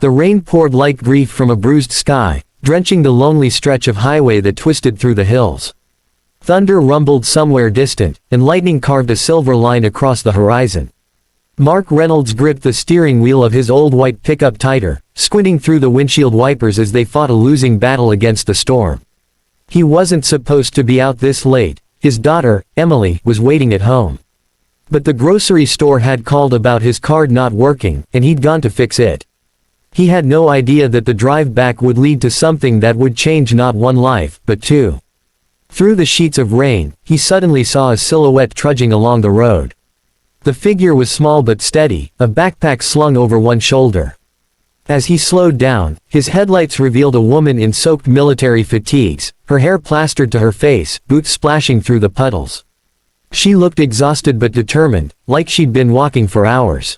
The rain poured like grief from a bruised sky, drenching the lonely stretch of highway that twisted through the hills. Thunder rumbled somewhere distant, and lightning carved a silver line across the horizon. Mark Reynolds gripped the steering wheel of his old white pickup tighter, squinting through the windshield wipers as they fought a losing battle against the storm. He wasn't supposed to be out this late. His daughter, Emily, was waiting at home. But the grocery store had called about his card not working, and he'd gone to fix it. He had no idea that the drive back would lead to something that would change not one life, but two. Through the sheets of rain, he suddenly saw a silhouette trudging along the road. The figure was small but steady, a backpack slung over one shoulder. As he slowed down, his headlights revealed a woman in soaked military fatigues, her hair plastered to her face, boots splashing through the puddles. She looked exhausted but determined, like she'd been walking for hours.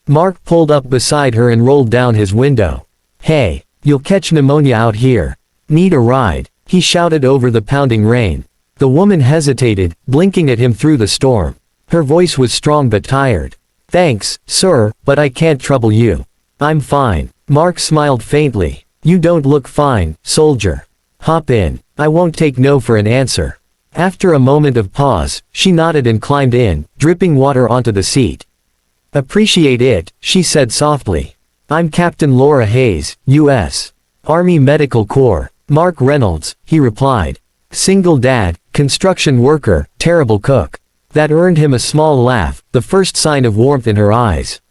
Mark pulled up beside her and rolled down his window. "Hey, you'll catch pneumonia out here. Need a ride?" he shouted over the pounding rain. The woman hesitated, blinking at him through the storm. Her voice was strong but tired. "Thanks, sir, but I can't trouble you. I'm fine." Mark smiled faintly. "You don't look fine, soldier. Hop in. I won't take no for an answer." After a moment of pause, she nodded and climbed in, dripping water onto the seat. "Appreciate it," she said softly. "I'm Captain Laura Hayes, U.S. Army Medical Corps. Mark Reynolds," he replied. Single dad, construction worker, terrible cook. That earned him a small laugh, the first sign of warmth in her eyes.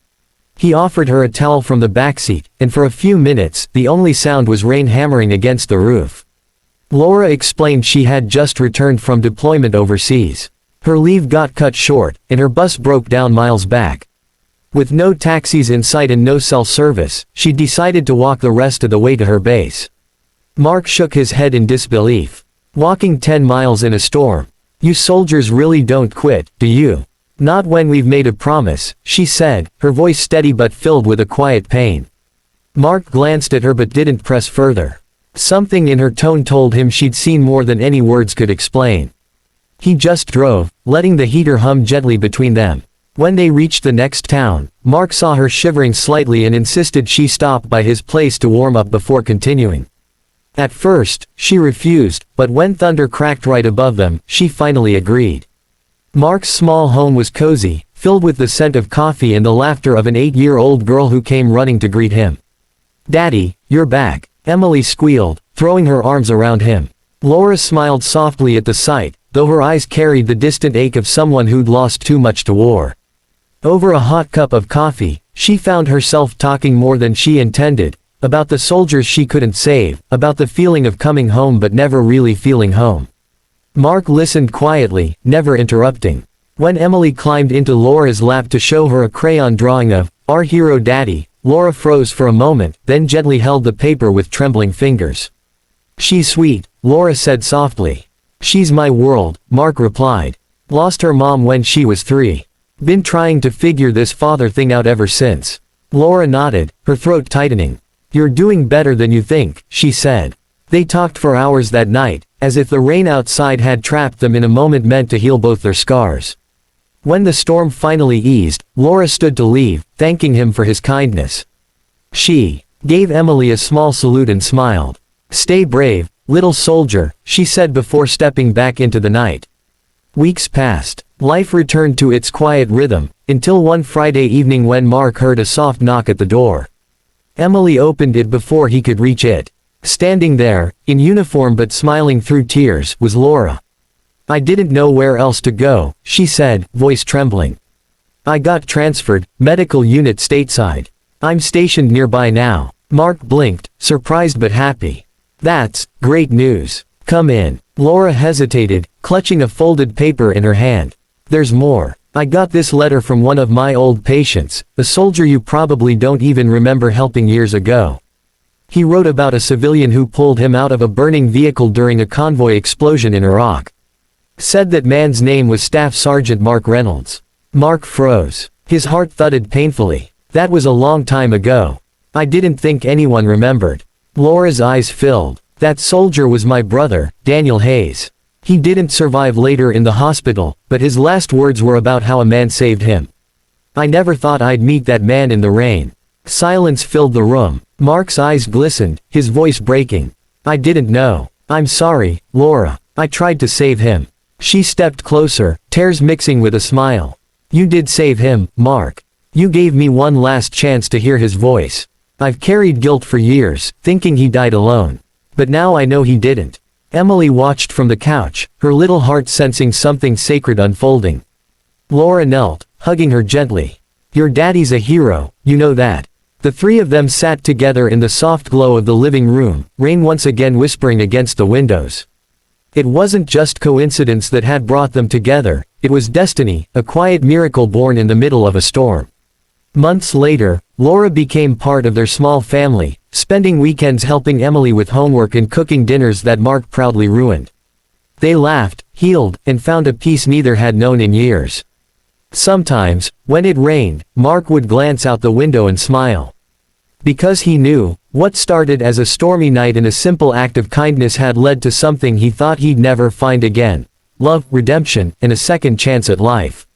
He offered her a towel from the backseat, and for a few minutes, the only sound was rain hammering against the roof. Laura explained she had just returned from deployment overseas. Her leave got cut short, and her bus broke down miles back. With no taxis in sight and no cell service, she decided to walk the rest of the way to her base. Mark shook his head in disbelief. "Walking 10 miles in a storm? You soldiers really don't quit, do you?" "Not when we've made a promise," she said, her voice steady but filled with a quiet pain. Mark glanced at her but didn't press further. Something in her tone told him she'd seen more than any words could explain. He just drove, letting the heater hum gently between them. When they reached the next town, Mark saw her shivering slightly and insisted she stop by his place to warm up before continuing. At first, she refused, but when thunder cracked right above them, she finally agreed. Mark's small home was cozy, filled with the scent of coffee and the laughter of an 8-year-old girl who came running to greet him. "Daddy, you're back," Emily squealed, throwing her arms around him. Laura smiled softly at the sight, though her eyes carried the distant ache of someone who'd lost too much to war. Over a hot cup of coffee, she found herself talking more than she intended, about the soldiers she couldn't save, about the feeling of coming home but never really feeling home. Mark listened quietly, never interrupting. When Emily climbed into Laura's lap to show her a crayon drawing of "Our Hero Daddy," Laura froze for a moment, then gently held the paper with trembling fingers. "She's sweet," Laura said softly. "She's my world," Mark replied. "Lost her mom when she was 3. Been trying to figure this father thing out ever since." Laura nodded, her throat tightening. "You're doing better than you think," she said. They talked for hours that night, as if the rain outside had trapped them in a moment meant to heal both their scars. When the storm finally eased, Laura stood to leave, thanking him for his kindness. She gave Emily a small salute and smiled. "Stay brave, little soldier," she said before stepping back into the night. Weeks passed. Life returned to its quiet rhythm, until one Friday evening when Mark heard a soft knock at the door. Emily opened it before he could reach it. Standing there, in uniform but smiling through tears, was Laura. "I didn't know where else to go," she said, voice trembling. "I got transferred, medical unit stateside. I'm stationed nearby now." Mark blinked, surprised but happy. "That's great news. Come in." Laura hesitated, clutching a folded paper in her hand. "There's more. I got this letter from one of my old patients, a soldier you probably don't even remember helping years ago. He wrote about a civilian who pulled him out of a burning vehicle during a convoy explosion in Iraq. Said that man's name was Staff Sergeant Mark Reynolds." Mark froze. His heart thudded painfully. "That was a long time ago. I didn't think anyone remembered." Laura's eyes filled. "That soldier was my brother, Daniel Hayes. He didn't survive later in the hospital, but his last words were about how a man saved him. I never thought I'd meet that man in the rain." Silence filled the room. Mark's eyes glistened, his voice breaking. "I didn't know. I'm sorry, Laura. I tried to save him." She stepped closer, tears mixing with a smile. "You did save him, Mark. You gave me one last chance to hear his voice. I've carried guilt for years, thinking he died alone. But now I know he didn't." Emily watched from the couch, her little heart sensing something sacred unfolding. Laura knelt, hugging her gently. "Your daddy's a hero, you know that." The three of them sat together in the soft glow of the living room, rain once again whispering against the windows. It wasn't just coincidence that had brought them together, it was destiny, a quiet miracle born in the middle of a storm. Months later, Laura became part of their small family, spending weekends helping Emily with homework and cooking dinners that Mark proudly ruined. They laughed, healed, and found a peace neither had known in years. Sometimes, when it rained, Mark would glance out the window and smile. Because he knew, what started as a stormy night and a simple act of kindness had led to something he thought he'd never find again: love, redemption, and a second chance at life.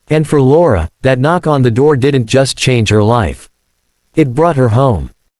And for Laura, that knock on the door didn't just change her life. It brought her home.